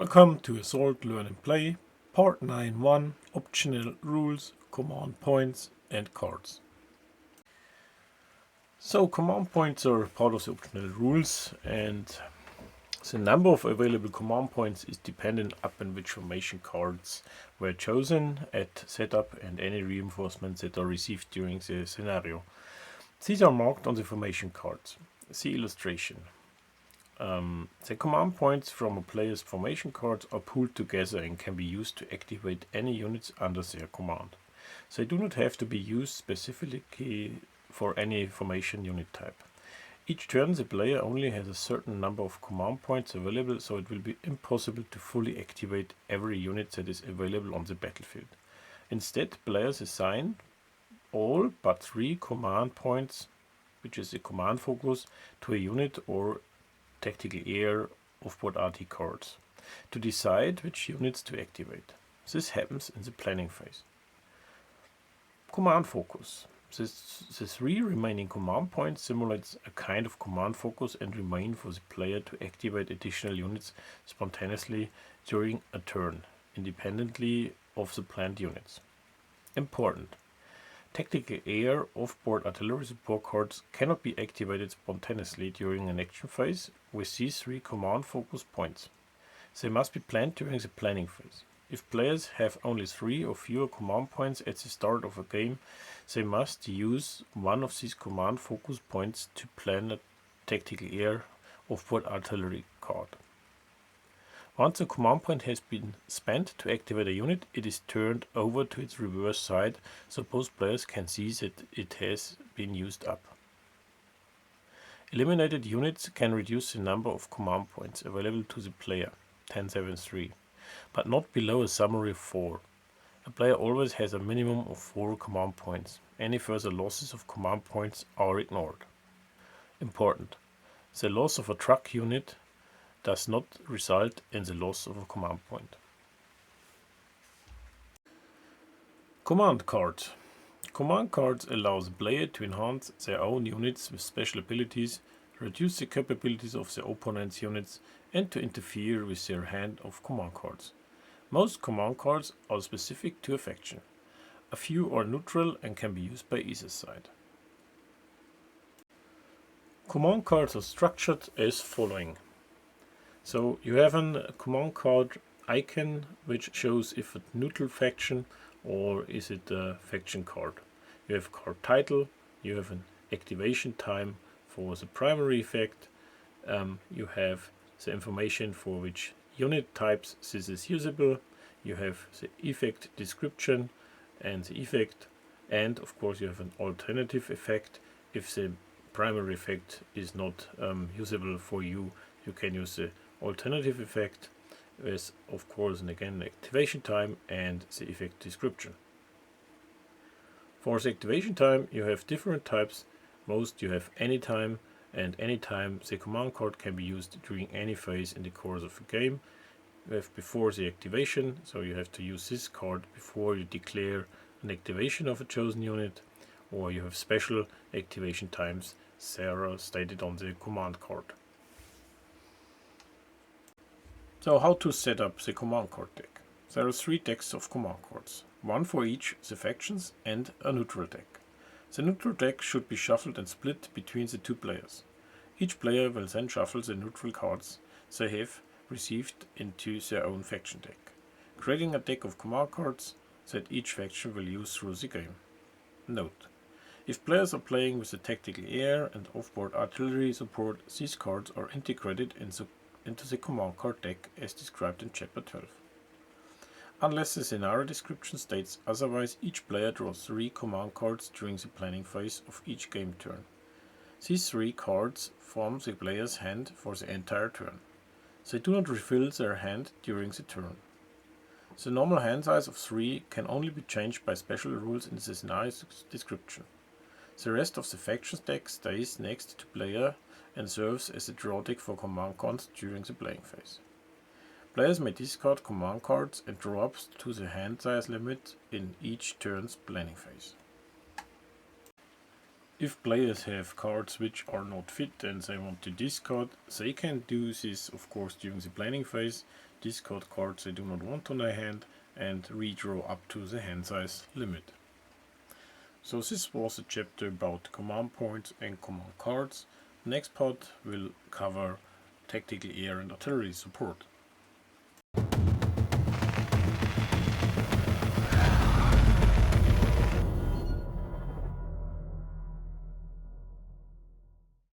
Welcome to Assault Learn and Play, Part 9.1, Optional Rules, Command Points and Cards. So command points are part of the optional rules, and the number of available command points is dependent upon which formation cards were chosen at setup and any reinforcements that are received during the scenario. These are marked on the formation cards. See illustration. The command points from a player's formation cards are pooled together and can be used to activate any units under their command. They do not have to be used specifically for any formation unit type. Each turn the player only has a certain number of command points available, so it will be impossible to fully activate every unit that is available on the battlefield. Instead, players assign all but 3 command points, which is a command focus, to a unit or tactical air of board RT cards to decide which units to activate. This happens in the planning phase. Command focus. The 3 remaining command points simulates a kind of command focus and remain for the player to activate additional units spontaneously during a turn, independently of the planned units. Important. Tactical air off-board artillery support cards cannot be activated spontaneously during an action phase with these 3 command focus points. They must be planned during the planning phase. If players have only 3 or fewer command points at the start of a game, they must use one of these command focus points to plan a tactical air off-board artillery card. Once a command point has been spent to activate a unit, it is turned over to its reverse side, so both players can see that it has been used up. Eliminated units can reduce the number of command points available to the player, 1073, but not below a summary of 4. A player always has a minimum of 4 command points. Any further losses of command points are ignored. Important. The loss of a truck unit does not result in the loss of a command point. Command cards. Command cards allow the player to enhance their own units with special abilities, reduce the capabilities of their opponent's units, and to interfere with their hand of command cards. Most command cards are specific to a faction. A few are neutral and can be used by either side. Command cards are structured as following. So you have a command card icon which shows if a neutral faction or is it a faction card. You have card title, you have an activation time for the primary effect, you have the information for which unit types this is usable, you have the effect description and the effect, and of course you have an alternative effect. If the primary effect is not usable for you, you can use the alternative effect with, of course, and again, activation time and the effect description. For the activation time, you have different types. Most you have anytime, and anytime the command card can be used during any phase in the course of a game. You have before the activation, so you have to use this card before you declare an activation of a chosen unit, or you have special activation times that are stated on the command card. So how to set up the command card deck. There are 3 decks of command cards, one for each the factions and a neutral deck. The neutral deck should be shuffled and split between the 2 players. Each player will then shuffle the neutral cards they have received into their own faction deck, creating a deck of command cards that each faction will use through the game. Note: if players are playing with the tactical air and off-board artillery support, these cards are integrated into the command card deck as described in Chapter 12. Unless the scenario description states otherwise, each player draws 3 command cards during the planning phase of each game turn. These 3 cards form the player's hand for the entire turn. They do not refill their hand during the turn. The normal hand size of 3 can only be changed by special rules in the scenario description. The rest of the factions deck stays next to player and serves as a draw deck for command cards during the playing phase. Players may discard command cards and draw up to the hand size limit in each turn's planning phase. If players have cards which are not fit and they want to discard, they can do this of course during the planning phase, discard cards they do not want on their hand and redraw up to the hand size limit. So this was a chapter about command points and command cards. Next part will cover tactical air and artillery support.